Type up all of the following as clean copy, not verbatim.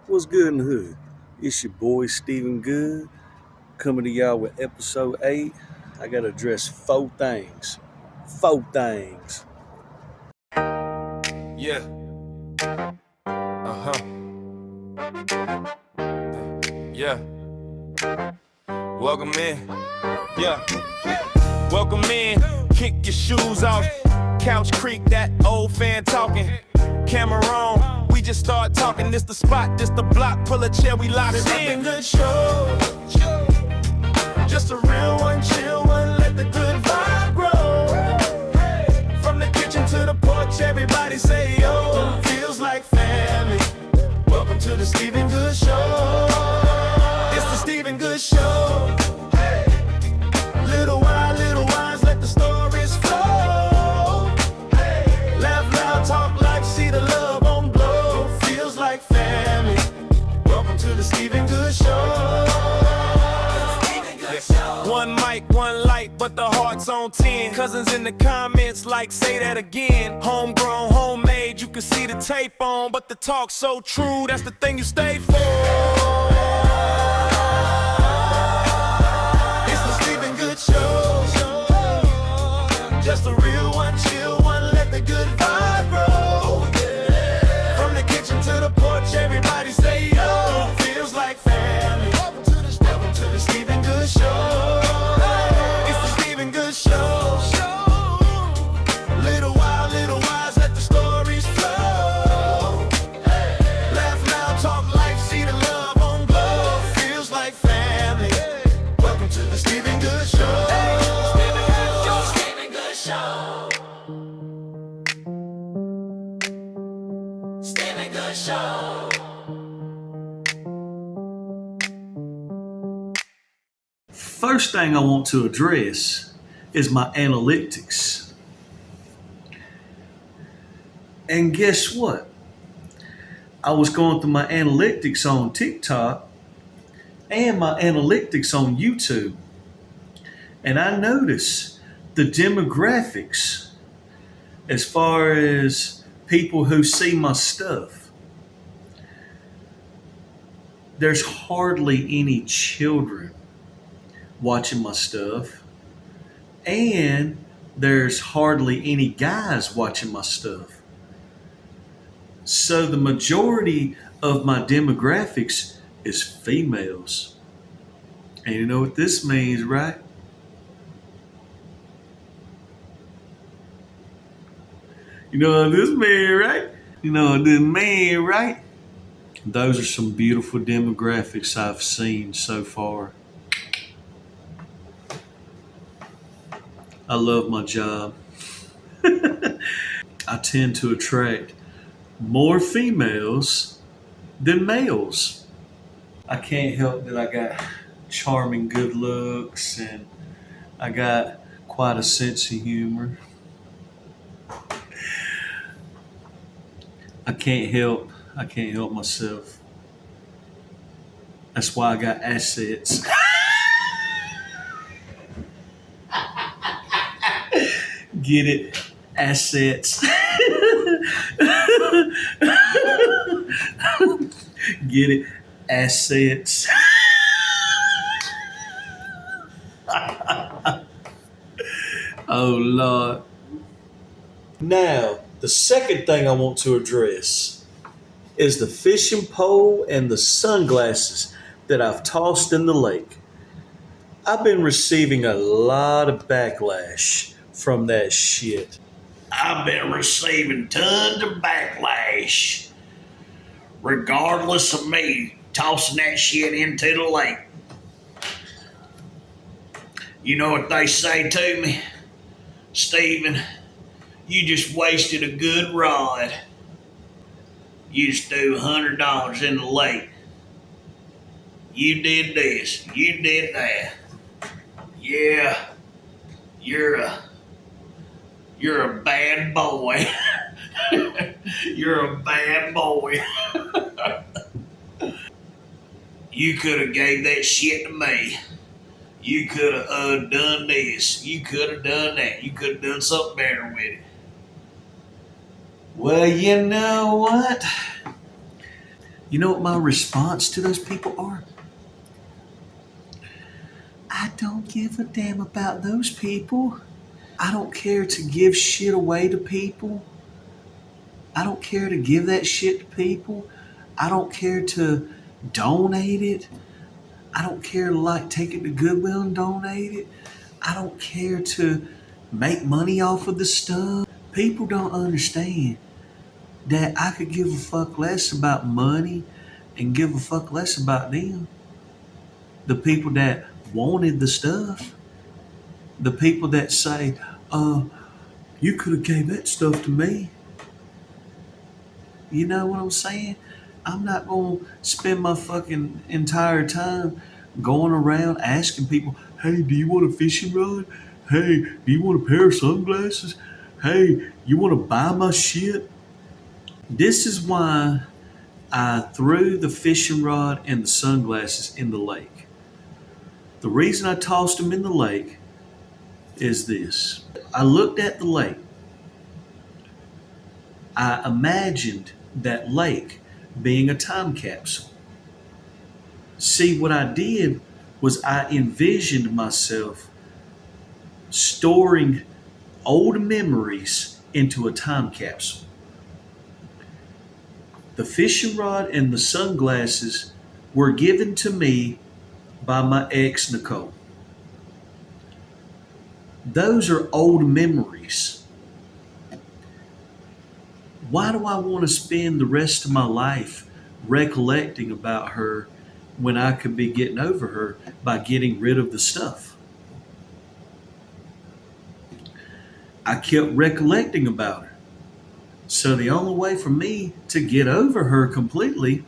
What's good in the hood? It's your boy Steven Good coming to y'all with episode 8. I gotta address four things. Four things. Yeah. Uh-huh. Yeah. Welcome in. Yeah. Welcome in. Kick your shoes off. Couch creak, that old fan talking. Camera on. We just start talking. This the spot, this the block. Pull a chair, we lock it in. Good show. Just a real one, chill one. Let the good vibe grow. From the kitchen to the porch, everybody say yo. Feels like family. Welcome to the Stephen Good Show. It's the Stephen Good Show. Hey. Little wise, let the stories flow. Hey. Laugh loud, talk like, see the love on blow. Feels like family. Welcome to the Stephen Good Show. One mic, one light, but the heart's on 10. Cousins in the comments like, say that again. Homegrown, homemade, you can see the tape on. But the talk's so true, that's the thing you stay for. It's the Stephen Good Show. Just a real one, chill one, let the good vibe grow. From the kitchen to the porch, everybody say yo. Feels like family. Welcome to the Stephen Good Show. It's the Stephen Good Show. Little wise, let the stories flow. Laugh loud, talk life, see the love on glow. Feels like family. Welcome to the Stephen Good Show. Stephen Good Show. Stephen Good Show. First thing I want to address is my analytics. And guess what? I was going through my analytics on TikTok and my analytics on YouTube. And I noticed the demographics as far as people who see my stuff. There's hardly any children watching my stuff, and there's hardly any guys watching my stuff. So the majority of my demographics is females. And you know what this means, right? You know what this means, right? You know what this means, right? Those are some beautiful demographics I've seen so far. I love my job. I tend to attract more females than males. I can't help that I got charming good looks and I got quite a sense of humor. I can't help myself. That's why I got assets. Get it? Assets. Get it? Assets. Oh, Lord. Now, the second thing I want to address is the fishing pole and the sunglasses that I've tossed in the lake. I've been receiving a lot of backlash from that shit. I've been receiving tons of backlash, regardless of me tossing that shit into the lake. You know what they say to me? Steven, you just wasted a good rod. You just threw $100 in the lake. You did this, you did that. Yeah, you're a bad boy. You're a bad boy. You could have gave that shit to me. You could have done this. You could have done that. You could have done something better with it. Well, you know what? You know what my response to those people are? I don't give a damn about those people. I don't care to give shit away to people. I don't care to give that shit to people. I don't care to donate it. I don't care to like take it to Goodwill and donate it. I don't care to make money off of the stuff. People don't understand that I could give a fuck less about money and give a fuck less about them. The people that wanted the stuff, the people that say, you could have gave that stuff to me. You know what I'm saying? I'm not going to spend my fucking entire time going around asking people, hey, do you want a fishing rod? Hey, do you want a pair of sunglasses? Hey, you want to buy my shit? This is why I threw the fishing rod and the sunglasses in the lake. The reason I tossed them in the lake is this. I looked at the lake. I imagined that lake being a time capsule. See, what I did was I envisioned myself storing old memories into a time capsule. The fishing rod and the sunglasses were given to me by my ex, Nicole. Those are old memories. Why do I want to spend the rest of my life recollecting about her when I could be getting over her by getting rid of the stuff? I kept recollecting about her. So the only way for me to get over her completely,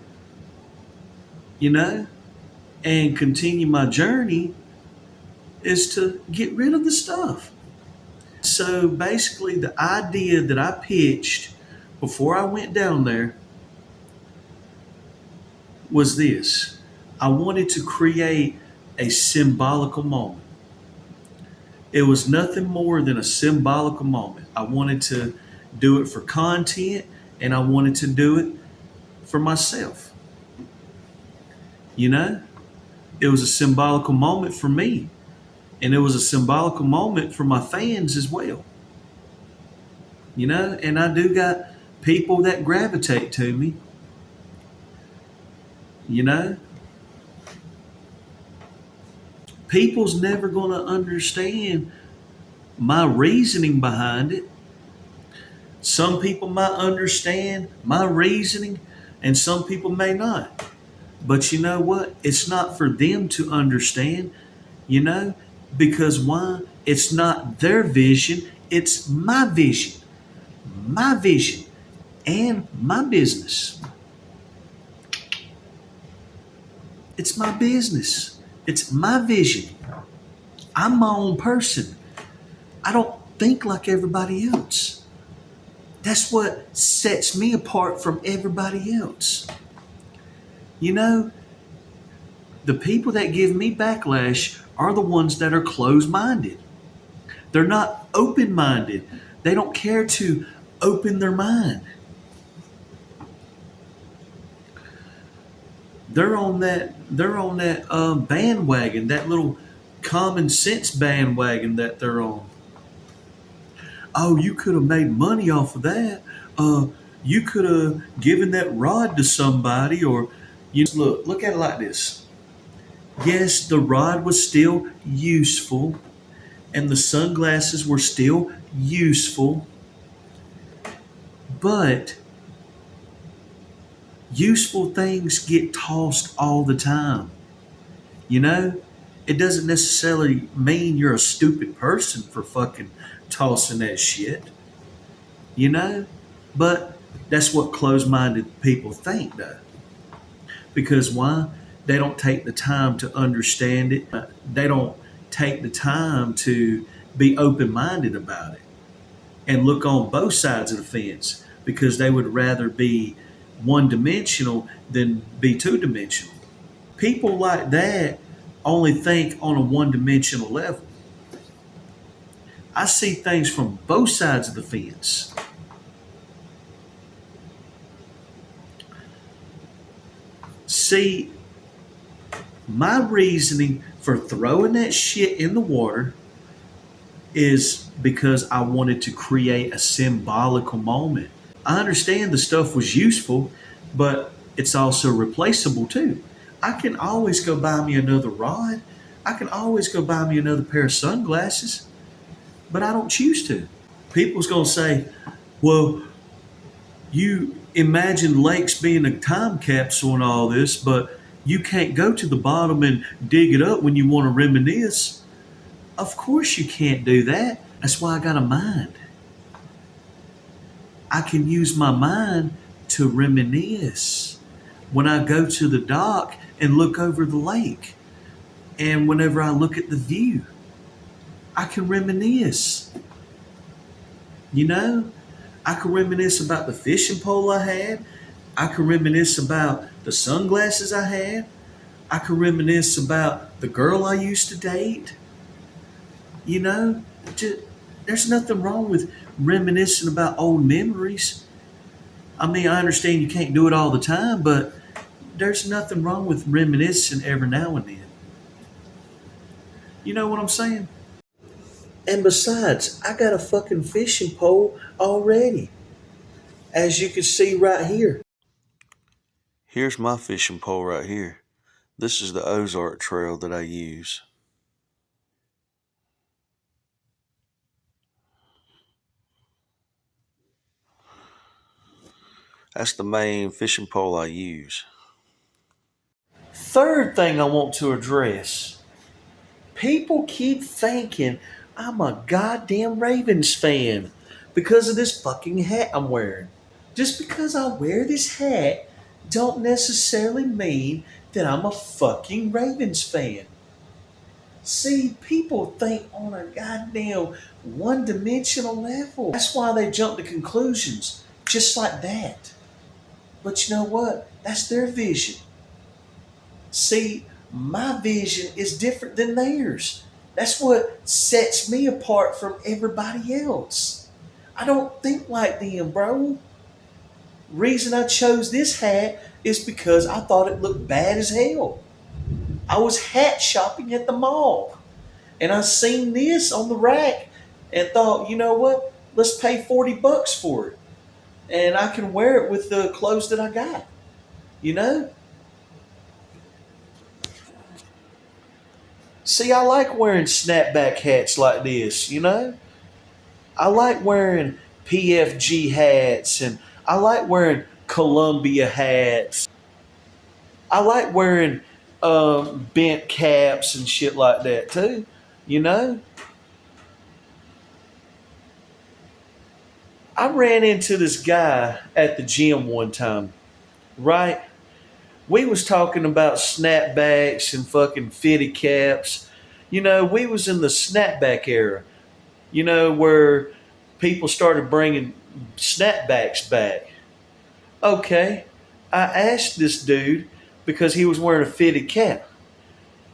you know, and continue my journey is to get rid of the stuff. So basically, the idea that I pitched before I went down there was this. I wanted to create a symbolical moment. It was nothing more than a symbolical moment. I wanted to do it for content and I wanted to do it for myself. You know, it was a symbolical moment for me and it was a symbolical moment for my fans as well. You know, and I do got people that gravitate to me. You know, people's never going to understand my reasoning behind it. Some people might understand my reasoning and some people may not. But you know what? It's not for them to understand, you know, because why? It's not their vision, it's my vision. My vision and my business. It's my business. It's my vision. I'm my own person. I don't think like everybody else. That's what sets me apart from everybody else. You know, the people that give me backlash are the ones that are closed minded. They're not open minded. They don't care to open their mind. They're on that bandwagon, that little common sense bandwagon that they're on. Oh, you could have made money off of that. You could have given that rod to somebody, or you look at it like this. Yes, the rod was still useful, and the sunglasses were still useful, but useful things get tossed all the time. You know, it doesn't necessarily mean you're a stupid person for fucking tossing that shit, you know? But that's what closed minded people think, though. Because why? They don't take the time to understand it, they don't take the time to be open minded about it and look on both sides of the fence because they would rather be one dimensional than be two dimensional. People like that only think on a one dimensional level. I see things from both sides of the fence. See, my reasoning for throwing that shit in the water is because I wanted to create a symbolical moment. I understand the stuff was useful, but it's also replaceable too. I can always go buy me another rod. I can always go buy me another pair of sunglasses, but I don't choose to. People's going to say, well, you imagine lakes being a time capsule and all this, but you can't go to the bottom and dig it up when you want to reminisce. Of course, you can't do that. That's why I got a mind. I can use my mind to reminisce when I go to the dock and look over the lake. And whenever I look at the view, I can reminisce. You know, I can reminisce about the fishing pole I had. I can reminisce about the sunglasses I had. I can reminisce about the girl I used to date. You know, just, there's nothing wrong with reminiscing about old memories. I mean, I understand you can't do it all the time, but there's nothing wrong with reminiscing every now and then. You know what I'm saying? And besides, I got a fucking fishing pole already, as you can see right here. Here's my fishing pole right here. This is the Ozark Trail that I use. That's the main fishing pole I use. Third thing I want to address, people keep thinking I'm a goddamn Ravens fan because of this fucking hat I'm wearing. Just because I wear this hat don't necessarily mean that I'm a fucking Ravens fan. See, people think on a goddamn one-dimensional level. That's why they jump to conclusions just like that. But you know what? That's their vision. See, my vision is different than theirs. That's what sets me apart from everybody else. I don't think like them, bro. Reason I chose this hat is because I thought it looked bad as hell. I was hat shopping at the mall and I seen this on the rack and thought, you know what? Let's pay $40 for it. And I can wear it with the clothes that I got. You know? See, I like wearing snapback hats like this, you know? I like wearing PFG hats and I like wearing Columbia hats. I like wearing bent caps and shit like that too, you know? I ran into this guy at the gym one time, right? We was talking about snapbacks and fucking fitted caps. You know, we was in the snapback era, you know, where people started bringing snapbacks back. Okay, I asked this dude because he was wearing a fitted cap.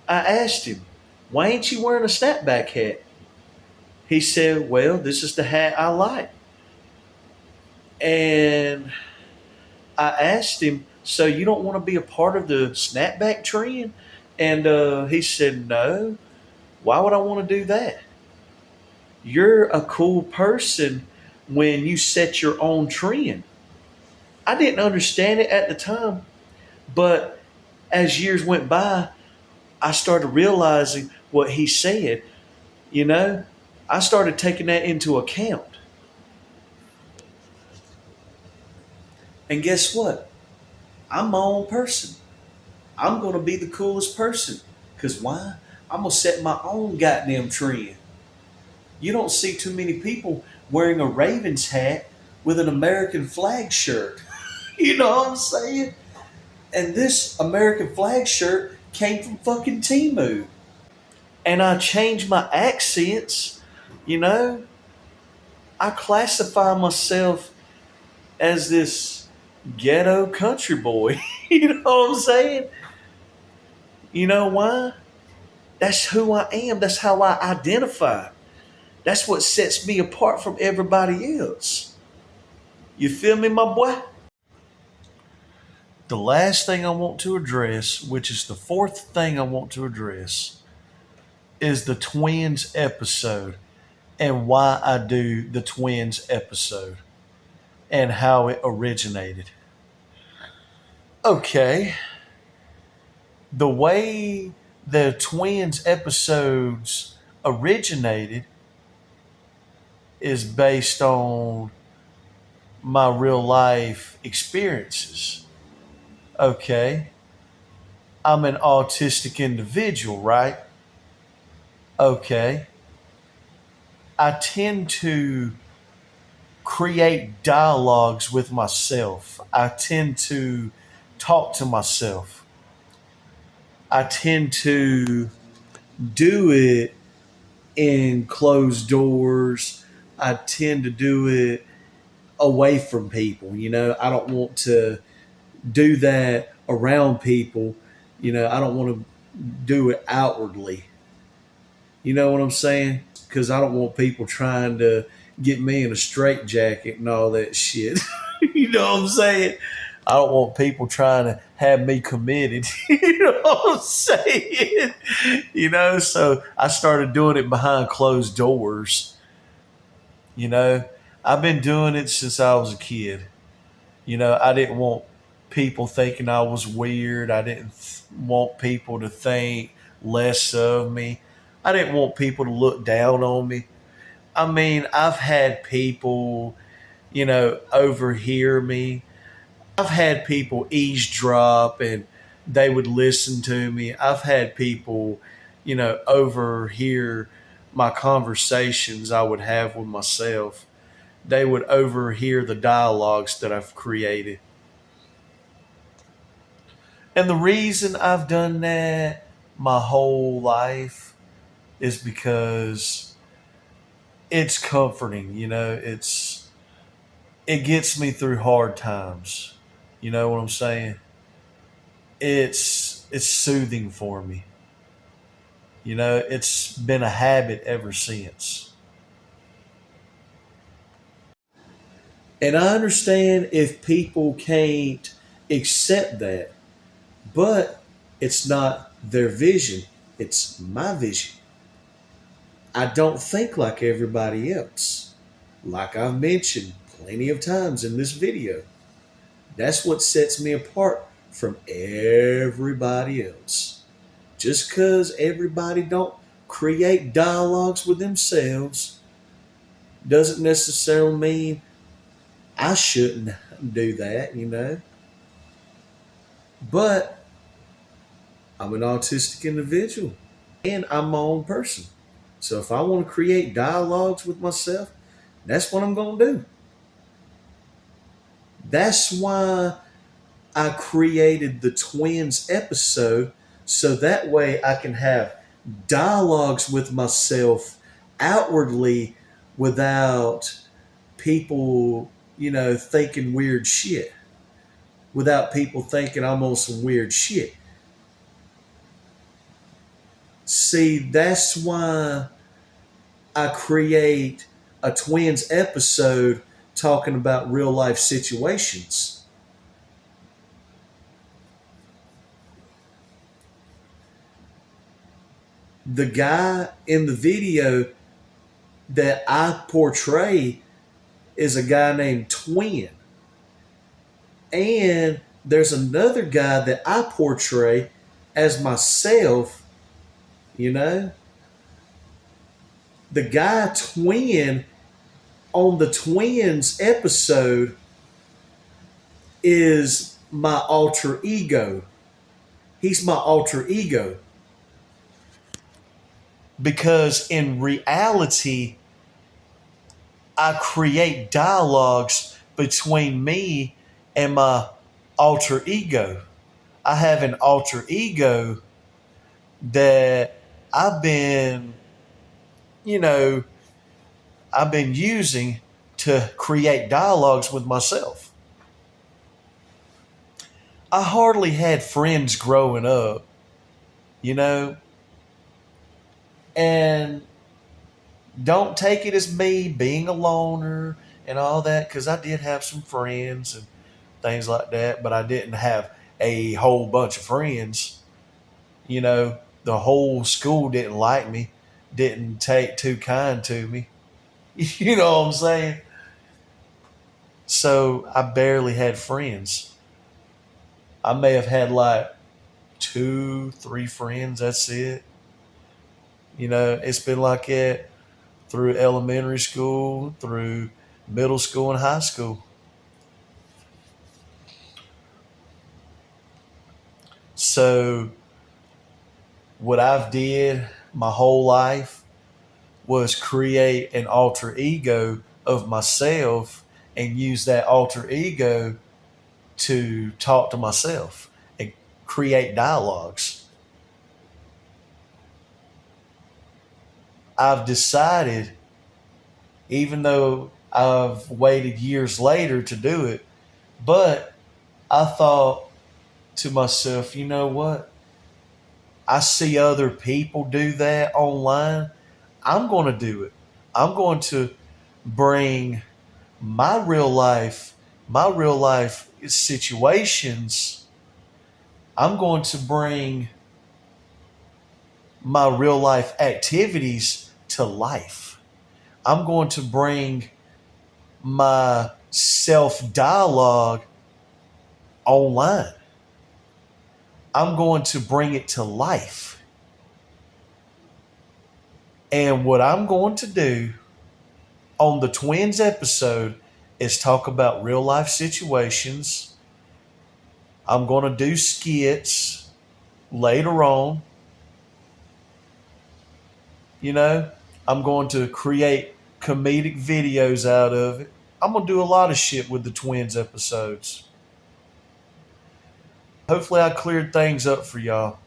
I asked him, why ain't you wearing a snapback hat? He said, well, this is the hat I like. And I asked him, so you don't want to be a part of the snapback trend? And he said, no. Why would I want to do that? You're a cool person when you set your own trend. I didn't understand it at the time, but as years went by, I started realizing what he said. You know, I started taking that into account. And guess what? I'm my own person. I'm going to be the coolest person. Because why? I'm going to set my own goddamn trend. You don't see too many people wearing a Ravens hat with an American flag shirt. You know what I'm saying? And this American flag shirt came from fucking Timu. And I changed my accents, you know? I classify myself as this ghetto country boy. You know what I'm saying? You know why? That's who I am. That's how I identify. That's what sets me apart from everybody else. You feel me, my boy? the last thing I want to address, which is the fourth thing I want to address, is the twins episode and why I do the twins episode and how it originated. Okay, the way the twins episodes originated is based on my real life experiences. Okay, I'm an autistic individual, right? Okay, I tend to create dialogues with myself. I tend to talk to myself. I tend to do it in closed doors. I tend to do it away from people. I don't want to do that around people. I don't want to do it outwardly. You know what I'm saying? Because I don't want people trying to get me in a straitjacket and all that shit. You know what I'm saying? I don't want people trying to have me committed. You know what I'm saying? So I started doing it behind closed doors. You know, I've been doing it since I was a kid. I didn't want people thinking I was weird. I didn't want people to think less of me. I didn't want people to look down on me. I mean, I've had people, overhear me. I've had people eavesdrop and they would listen to me. I've had people, overhear my conversations I would have with myself. They would overhear the dialogues that I've created. And the reason I've done that my whole life is because it's comforting, it gets me through hard times. You know what I'm saying? It's soothing for me. It's been a habit ever since. And I understand if people can't accept that, but it's not their vision, it's my vision. I don't think like everybody else. Like I've mentioned plenty of times in this video. That's what sets me apart from everybody else. Just because everybody don't create dialogues with themselves doesn't necessarily mean I shouldn't do that. But I'm an autistic individual and I'm my own person. So if I want to create dialogues with myself, that's what I'm going to do. That's why I created the twins episode so that way I can have dialogues with myself outwardly without people, thinking weird shit, without people thinking I'm on some weird shit. See, that's why I create a twins episode talking about real life situations. The guy in the video that I portray is a guy named Twin. And there's another guy that I portray as myself, The guy Twin on the Twins episode is my alter ego. He's my alter ego. Because in reality, I create dialogues between me and my alter ego. I have an alter ego that I've been, you know, I've been using to create dialogues with myself. I hardly had friends growing up, you know, and don't take it as me being a loner and all that, because I did have some friends and things like that, but I didn't have a whole bunch of friends. You know, the whole school didn't like me, didn't take too kind to me. You know what I'm saying? So I barely had friends. I may have had like two, three friends. That's it. You know, it's been like that through elementary school, through middle school, and high school. So what I've did my whole life was create an alter ego of myself and use that alter ego to talk to myself and create dialogues. I've decided, even though I've waited years later to do it, but I thought to myself, you know what? I see other people do that online. I'm going to do it. I'm going to bring my real life situations. I'm going to bring my real life activities to life. I'm going to bring my self dialogue online. I'm going to bring it to life. And what I'm going to do on the Twins episode is talk about real life situations. I'm going to do skits later on. You know, I'm going to create comedic videos out of it. I'm going to do a lot of shit with the Twins episodes. Hopefully, I cleared things up for y'all.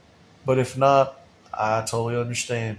But if not, I totally understand.